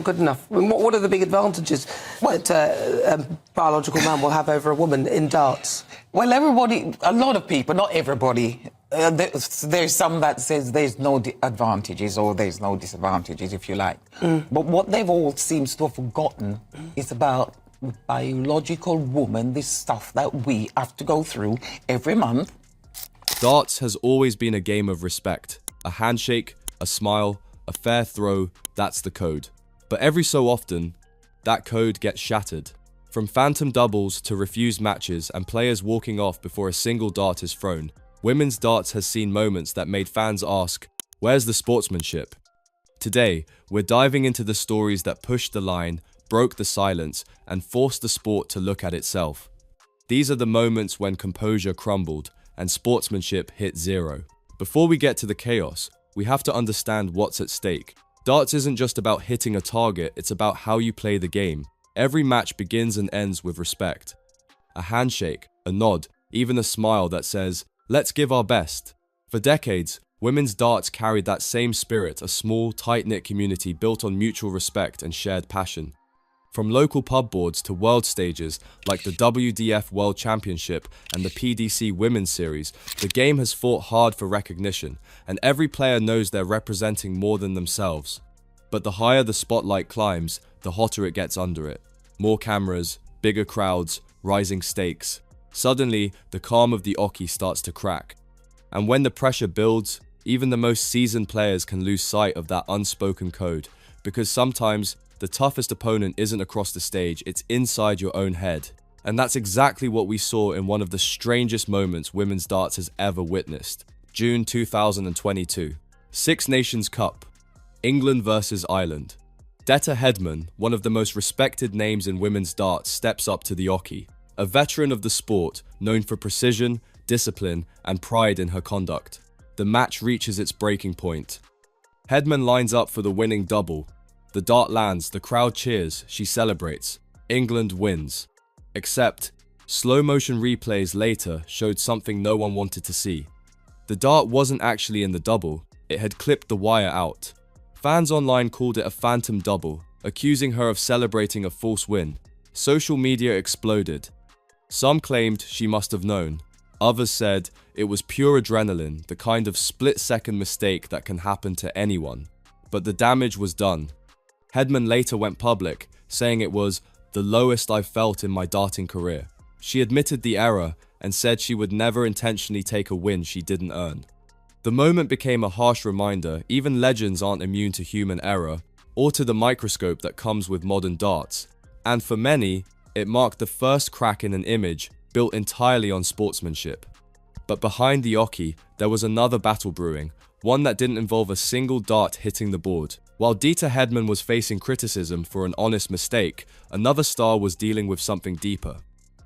not good enough? I mean, what are the big advantages that a biological man will have over a woman in darts? Well, a lot of people, not everybody, there's some that says there's no advantages or there's no disadvantages, if you like. But what they've all seems to have forgotten is about the biological woman, this stuff that we have to go through every month. Darts has always been a game of respect. A handshake, a smile, a fair throw, that's the code. But every so often, that code gets shattered. From phantom doubles to refused matches and players walking off before a single dart is thrown, women's darts has seen moments that made fans ask, where's the sportsmanship? Today, we're diving into the stories that pushed the line, broke the silence, and forced the sport to look at itself. These are the moments when composure crumbled and sportsmanship hit zero. Before we get to the chaos, we have to understand what's at stake. Darts isn't just about hitting a target, it's about how you play the game. Every match begins and ends with respect. A handshake, a nod, even a smile that says, let's give our best. For decades, women's darts carried that same spirit, a small, tight-knit community built on mutual respect and shared passion. From local pub boards to world stages like the WDF World Championship and the PDC Women's Series, the game has fought hard for recognition, and every player knows they're representing more than themselves. But the higher the spotlight climbs, the hotter it gets under it. More cameras, bigger crowds, rising stakes. Suddenly, the calm of the oche starts to crack. And when the pressure builds, even the most seasoned players can lose sight of that unspoken code, because sometimes the toughest opponent isn't across the stage, it's inside your own head. And that's exactly what we saw in one of the strangest moments women's darts has ever witnessed. June 2022. Six Nations Cup. England versus Ireland. Detta Hedman, one of the most respected names in women's darts, steps up to the oche. A veteran of the sport, known for precision, discipline, and pride in her conduct. The match reaches its breaking point. Hedman lines up for the winning double. The dart lands, the crowd cheers, she celebrates. England wins. Except, slow motion replays later showed something no one wanted to see. The dart wasn't actually in the double, it had clipped the wire out. Fans online called it a phantom double, accusing her of celebrating a false win. Social media exploded. Some claimed she must have known. Others said it was pure adrenaline, the kind of split-second mistake that can happen to anyone. But the damage was done. Hedman later went public, saying it was the lowest I've felt in my darting career. She admitted the error and said she would never intentionally take a win she didn't earn. The moment became a harsh reminder, even legends aren't immune to human error, or to the microscope that comes with modern darts. And for many, it marked the first crack in an image built entirely on sportsmanship. But behind the oche, there was another battle brewing, one that didn't involve a single dart hitting the board. While Detta Hedman was facing criticism for an honest mistake, another star was dealing with something deeper.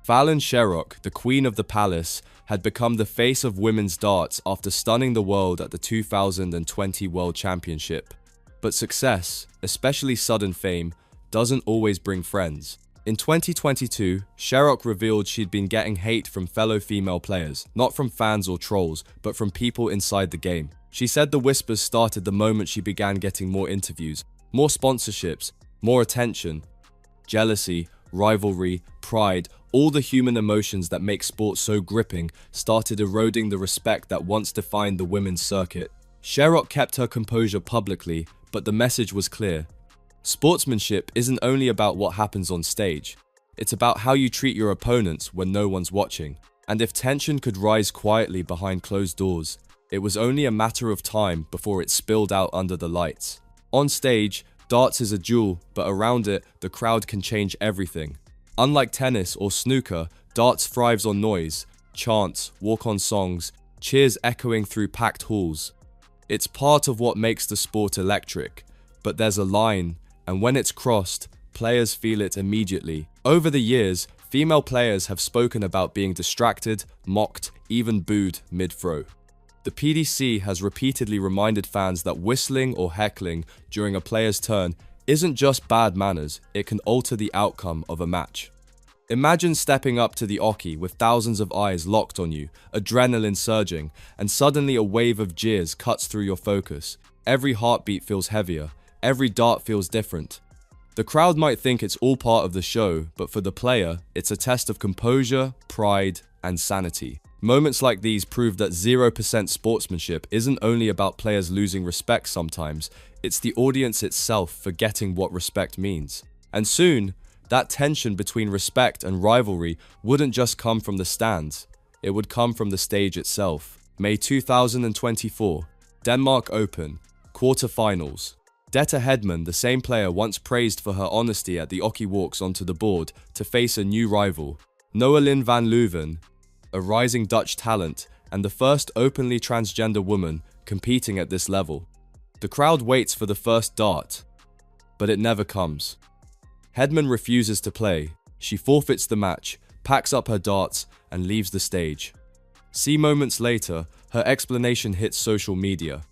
Fallon Sherrock, the Queen of the Palace, had become the face of women's darts after stunning the world at the 2020 World Championship. But success, especially sudden fame, doesn't always bring friends. In 2022, Sherrock revealed she'd been getting hate from fellow female players, not from fans or trolls, but from people inside the game. She said the whispers started the moment she began getting more interviews, more sponsorships, more attention. Jealousy, rivalry, pride, all the human emotions that make sport so gripping started eroding the respect that once defined the women's circuit. Sherrock kept her composure publicly, but the message was clear. Sportsmanship isn't only about what happens on stage. It's about how you treat your opponents when no one's watching. And if tension could rise quietly behind closed doors, it was only a matter of time before it spilled out under the lights. On stage, darts is a duel, but around it, the crowd can change everything. Unlike tennis or snooker, darts thrives on noise, chants, walk-on songs, cheers echoing through packed halls. It's part of what makes the sport electric, but there's a line, and when it's crossed, players feel it immediately. Over the years, female players have spoken about being distracted, mocked, even booed mid-throw. The PDC has repeatedly reminded fans that whistling or heckling during a player's turn isn't just bad manners, it can alter the outcome of a match. Imagine stepping up to the oche with thousands of eyes locked on you, adrenaline surging, and suddenly a wave of jeers cuts through your focus. Every heartbeat feels heavier, every dart feels different. The crowd might think it's all part of the show, but for the player, it's a test of composure, pride, and sanity. Moments like these prove that 0% sportsmanship isn't only about players losing respect sometimes, it's the audience itself forgetting what respect means. And soon, that tension between respect and rivalry wouldn't just come from the stands, it would come from the stage itself. May 2024, Denmark Open, quarterfinals. Detta Hedman, the same player once praised for her honesty at the Oki, walks onto the board to face a new rival, Noelin van Leuven, a rising Dutch talent and the first openly transgender woman competing at this level. The crowd waits for the first dart, but it never comes. Hedman refuses to play. She forfeits the match, packs up her darts, and leaves the stage. See moments later, her explanation hits social media.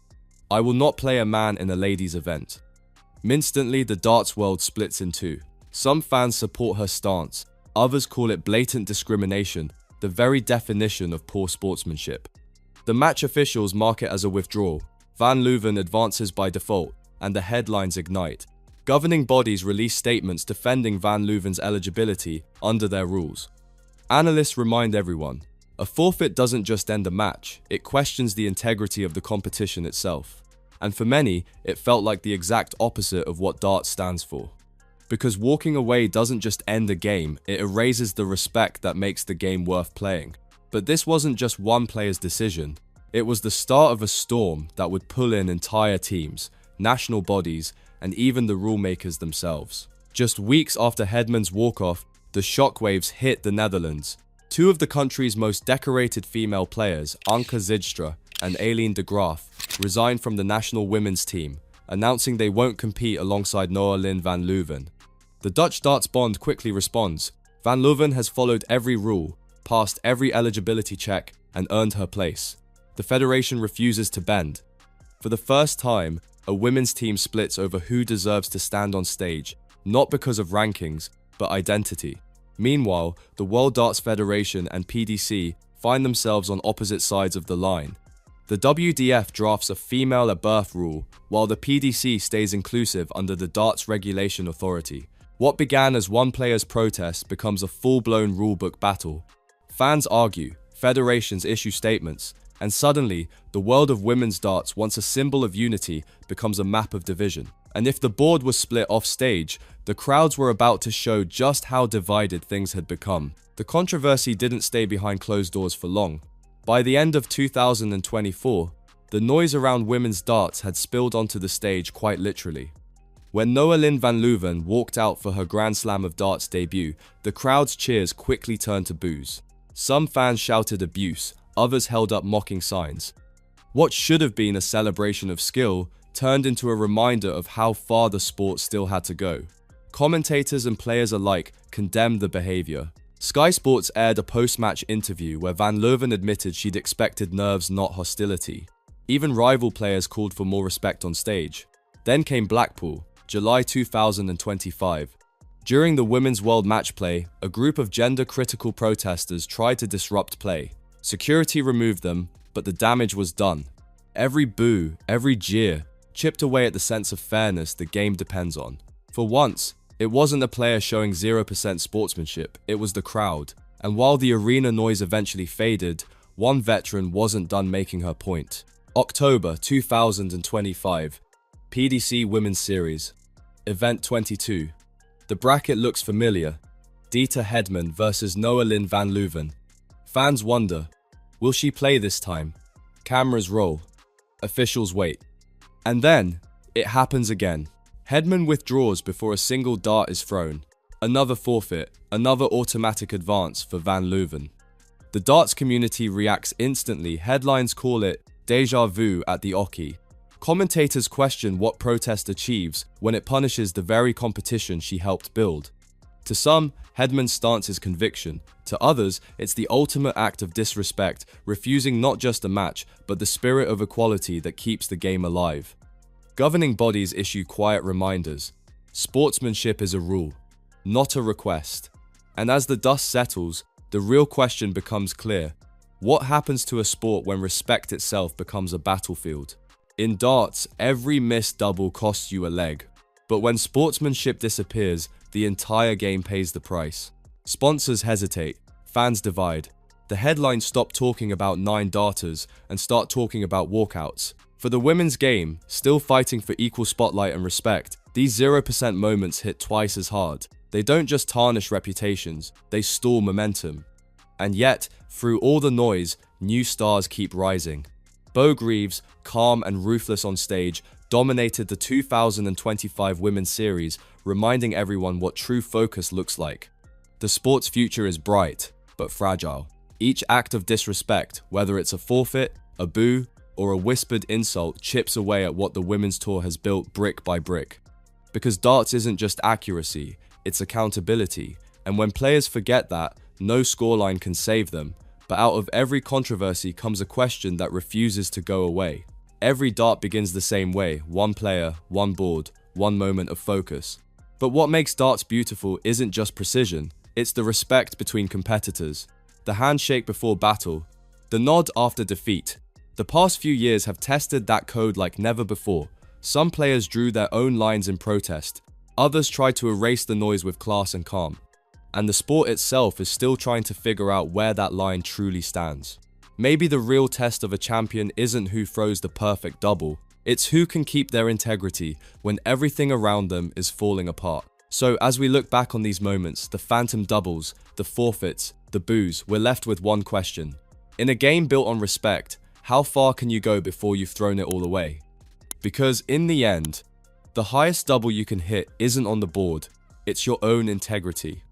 "I will not play a man in a ladies' event." Instantly, the darts world splits in two. Some fans support her stance, others call it blatant discrimination, the very definition of poor sportsmanship. The match officials mark it as a withdrawal. Van Leuven advances by default, and the headlines ignite. Governing bodies release statements defending Van Leuven's eligibility under their rules. Analysts remind everyone, a forfeit doesn't just end a match, it questions the integrity of the competition itself. And for many, it felt like the exact opposite of what darts stands for. Because walking away doesn't just end a game, it erases the respect that makes the game worth playing. But this wasn't just one player's decision, it was the start of a storm that would pull in entire teams, national bodies, and even the rule makers themselves. Just weeks after Hedman's walk-off, the shockwaves hit the Netherlands. Two of the country's most decorated female players, Anke Zijstra and Aileen de Graaf, resigned from the national women's team, announcing they won't compete alongside Noelin van Leuven. The Dutch darts bond quickly responds. Van Leuven has followed every rule, passed every eligibility check, and earned her place. The federation refuses to bend. For the first time, a women's team splits over who deserves to stand on stage, not because of rankings, but identity. Meanwhile, the World Darts Federation and PDC find themselves on opposite sides of the line. The WDF drafts a female at birth rule, while the PDC stays inclusive under the Darts Regulation Authority. What began as one player's protest becomes a full-blown rulebook battle. Fans argue, federations issue statements, and suddenly, the world of women's darts, once a symbol of unity, becomes a map of division. And if the board was split off stage, the crowds were about to show just how divided things had become. The controversy didn't stay behind closed doors for long. By the end of 2024, the noise around women's darts had spilled onto the stage quite literally. When Noelin van Leuven walked out for her Grand Slam of Darts debut, the crowd's cheers quickly turned to boos. Some fans shouted abuse, others held up mocking signs. What should have been a celebration of skill turned into a reminder of how far the sport still had to go. Commentators and players alike condemned the behaviour. Sky Sports aired a post-match interview where Van Leuven admitted she'd expected nerves, not hostility. Even rival players called for more respect on stage. Then came Blackpool, July 2025. During the Women's World Match Play, a group of gender-critical protesters tried to disrupt play. Security removed them, but the damage was done. Every boo, every jeer, chipped away at the sense of fairness the game depends on. For once, it wasn't a player showing 0% sportsmanship, it was the crowd. And while the arena noise eventually faded, one veteran wasn't done making her point. October 2025, PDC Women's Series, Event 22. The bracket looks familiar. Detta Hedman versus Noelin van Leuven. Fans wonder, will she play this time? Cameras roll. Officials wait. And then, it happens again. Hedman withdraws before a single dart is thrown. Another forfeit, another automatic advance for van Leuven. The darts community reacts instantly. Headlines call it déjà vu at the Oki. Commentators question what protest achieves when it punishes the very competition she helped build. To some, Hedman's stance is conviction. To others, it's the ultimate act of disrespect, refusing not just a match, but the spirit of equality that keeps the game alive. Governing bodies issue quiet reminders. Sportsmanship is a rule, not a request. And as the dust settles, the real question becomes clear. What happens to a sport when respect itself becomes a battlefield? In darts, every missed double costs you a leg. But when sportsmanship disappears, the entire game pays the price. Sponsors hesitate, fans divide. The headlines stop talking about 9 darters and start talking about walkouts. For the women's game, still fighting for equal spotlight and respect, these 0% moments hit twice as hard. They don't just tarnish reputations, they stall momentum. And yet, through all the noise, new stars keep rising. Beau Greaves, calm and ruthless on stage, dominated the 2025 Women's Series, reminding everyone what true focus looks like. The sport's future is bright, but fragile. Each act of disrespect, whether it's a forfeit, a boo, or a whispered insult, chips away at what the women's tour has built brick by brick. Because darts isn't just accuracy, it's accountability, and when players forget that, no scoreline can save them. But out of every controversy comes a question that refuses to go away. Every dart begins the same way, one player, one board, one moment of focus. But what makes darts beautiful isn't just precision, it's the respect between competitors. The handshake before battle, the nod after defeat. The past few years have tested that code like never before. Some players drew their own lines in protest, others tried to erase the noise with class and calm. And the sport itself is still trying to figure out where that line truly stands. Maybe the real test of a champion isn't who throws the perfect double, it's who can keep their integrity when everything around them is falling apart. So as we look back on these moments, the phantom doubles, the forfeits, the boos, we're left with one question. In a game built on respect, how far can you go before you've thrown it all away? Because in the end, the highest double you can hit isn't on the board, it's your own integrity.